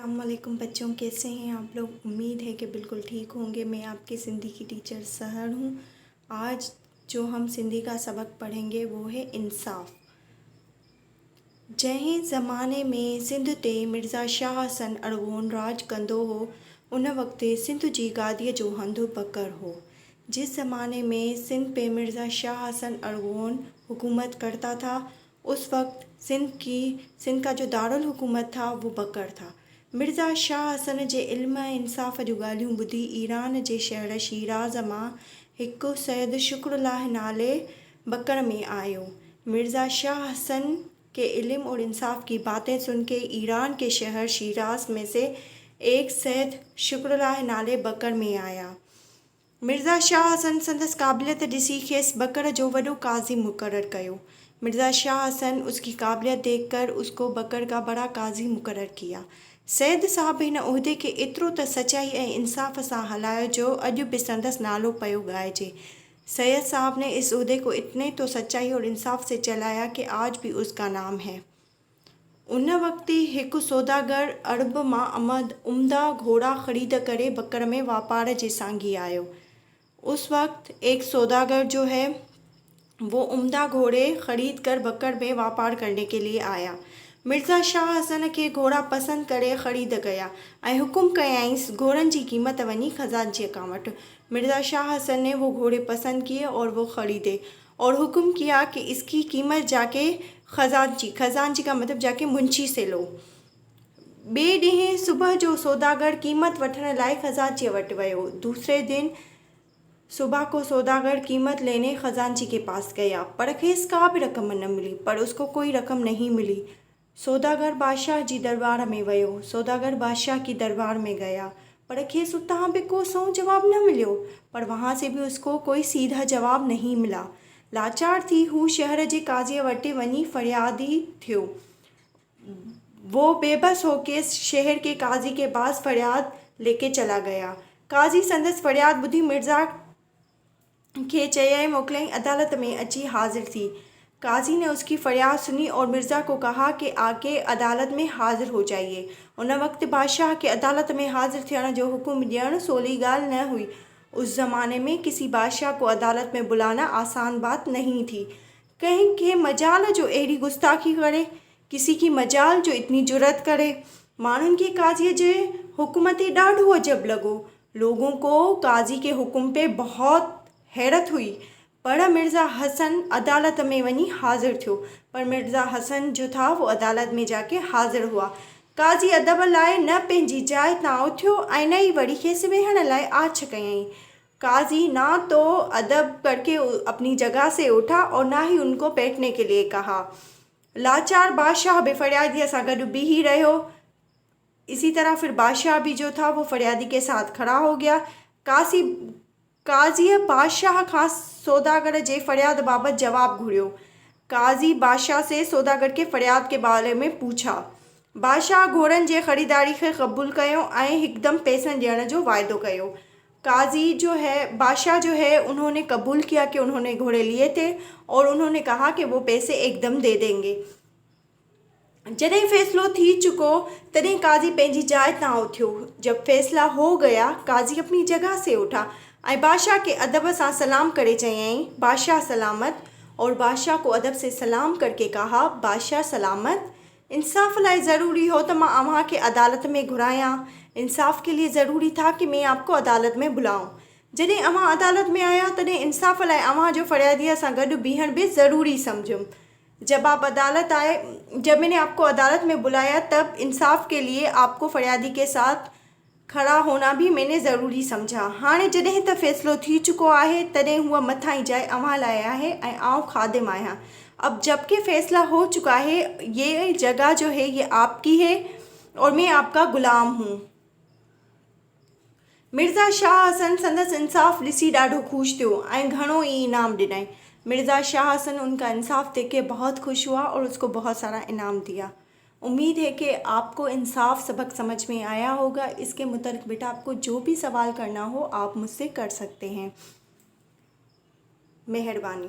अस्सलामुअलैकुम बच्चों, कैसे हैं आप लोग। उम्मीद है कि बिल्कुल ठीक होंगे। मैं आपकी सिंधी की टीचर सहर हूँ। आज जो हम सिंधी का सबक पढ़ेंगे वो है इंसाफ़। जंहिं ज़माने में सिंध ते मिर्ज़ा शाह हसन अरगोन राज कंदो हो, उन वक़्ति सिंध जी गादीअ जो हंधु बकर हो। जिस ज़माने में सिंध पे मिर्ज़ा शाह हसन अरगोन हुकूमत करता था, उस वक्त सिंध का जो दारुल हुकूमत था वो बकर था। मिर्ज़ा शाह हसन जे इल्म इंसाफ़ जूं ॻाल्हियूं ॿुधी ईरान जे शहर शिराज़ मां हिकु सैयद शुक्रुल्लाह नाले बकर में आयो। मिर्ज़ा शाह हसन के इल्म और इंसाफ की बातें सुन के ईरान के शहर शिराज़ में से एक सैयद शुक्रुल्लाह नाले बकर में आया। मिर्ज़ा शाह हसन संदसि क़ाबिलियत ॾिसी खेसि बकर जो वॾो काज़ी मुक़ररु कयो। मिर्ज़ा शाह हसन उसकी काबिलियत देखकर उसको बकर का बड़ा काज़ी मुक़ररु किया। सैयद साहब हिन उहिदे खे एतिरो त सचाई ऐं इंसाफ़ सां हलायो जो अॼु बि संदसि नालो पियो ॻाइजे। सैयद साहब ने इस उहदे को इतने तो सच्चाई और इंसाफ से चलाया कि आज भी उसका नाम है। उन वक़्ति हिकु सौदागर अरब मां उम्दा घोड़ा ख़रीद करे बकर में वापार जे सांगी आयो। उस वक्त एक सौदागर जो है वो उम्दा घोड़े ख़रीद कर बकर में व्यापार करने के लिए आया। मिर्ज़ा शाह हसन के घोड़ा पसंद करे ख़रीद कया ऐं हुकुम कयाईंसि घोड़नि जी क़ीमत वञी ख़ज़ानची खां वठि। मिर्ज़ा शाह हसन ने वो घोड़े पसंद किए और वो ख़रीदे और हुक्म किया कि इसकी कीमत जाके खजानची का मतलब जाके मुंशी से लो। ॿिए ॾींहुं सुबह जो सौदागर कीमत वठण लाइ खजांची वटि वियो। दूसरे दिन सुबह को सौदागर कीमत लेने खजांची के पास गया, पर खेस का भी रकम न मिली। पर उसको कोई रकम नहीं मिली। सौदागर बादशाह जी दरबार में वियो। सौदागर बादशाह की दरबार में गया, पर खेस उतां भी को सौ जवाब न मिलियो। पर वहाँ से भी उसको कोई सीधा जवाब नहीं मिला। लाचार थी हू शहर जे काज़ीअ वटि वञी फरियादी थियो। वो बेबस होके शहर के काजी के पास फरियाद लेके चला गया। काजी संदसि फरियाद ॿुधी मिर्ज़ा के चयाई मोकिलियाई अदालत में अची हाजिर थी। काजी ने उसकी फरियाद सुनी और मिर्ज़ा को कहा कि आके अदालत में हाजिर हो जाइए। उन वक्त बादशाह के अदालत में हाजिर थियण जो हुक्म ॾियणु सोली ॻाल्हि न हुई। उस ज़माने में किसी बादशाह को अदालत में बुलाना आसान बात नहीं थी। कहीं के मजाल जो अहिड़ी गुस्ताखी करे, किसी की मजाल जो इतनी जुर्रत करे। माण्हुनि के काज़ीअ जे हुक्म ते ॾाढो अजब लॻो। लोगों को काजी के हुक्म पे बहुत हैरत हुई। पर मिर्ज़ा हसन अदालत में वञी हाजिर थियो। पर मिर्ज़ा हसन जो था वो अदालत में जाके हाजिर हुआ। काजी अदब लाइ न पंहिंजी जाइ तां उथियो ऐं न ई वरी खेसि वेहण लाइ आछ कयईं। काजी ना तो अदब करके अपनी जगह से उठा और ना ही उनको बैठने के लिए कहा। लाचार बादशाह भी फरियादी सां गॾु बीही रहियो। इसी तरह फिर बादशाह भी जो था वो फरियादी के साथ खड़ा हो गया। काज़ी बादशाह खां सौदागर जे फरियाद बाबत जवाब घुरियो। काजी बादशाह से सौदागर के फरियाद के बारे में पूछा। बादशाह घोड़नि जे ख़रीदारी खे क़बूल कयो ऐं हिकदम पैसनि ॾियण जो वाइदो कयो। काजी जो है बादशाह जो है उन्होंने कबूल किया कि उन्होंने घोड़े लिए थे और उन्होंने कहा कि वो पैसे एकदम दे देंगे। जॾहिं फ़ैसिलो थी चुको तॾहिं काजी पंहिंजी जाइ तां उथियो। जब फैसला हो गया, काजी अपनी जगह से उठा ऐं बादशाह के अदब सां सलाम करे चयाईं, बादशाह सलामत। और बादशाह को अदब से सलाम करके कहा, बादशाह सलामत। इंसाफ लाइ ज़रूरी हो तो मैं अव्हां के अदालत में घुरायां। इंसाफ के लिए ज़रूरी था कि मैं आपको अदालत में बुलाऊं। जॾहिं अव्हां अदालत में आया तॾहिं इंसाफ लाइ अव्हां जो फरियादीअ सां गॾु बीहण भी ज़रूरी समझुमि। जब मैंने आपको अदालत में बुलाया तब इंसाफ के लिए आपको फरियादी के साथ खड़ा होना भी मैंने ज़रूरी समझा। हाणे जॾहिं त फ़ैसिलो थी चुको आहे तॾहिं हुआ मथां ई जाइ अव्हां लाइ आहे ऐं आउं ख़ादिम आहियां। अब जबकि फ़ैसला हो चुका है, ये जगह जो है ये आपकी है और मैं आपका ग़ुलाम हूँ। मिर्ज़ा शाह हसन संदसि इंसाफ ॾिसी ॾाढो ख़ुशि थियो ऐं घणो ई इनाम ॾिनई। मिर्ज़ा शाह हसन उनका इंसाफ देख के बहुत खुश हुआ और उसको बहुत सारा इनाम दिया। उम्मीद है कि आपको इंसाफ सबक समझ में आया होगा। इसके मुताबिक बेटा आपको जो भी सवाल करना हो आप मुझसे कर सकते हैं। मेहरबानी।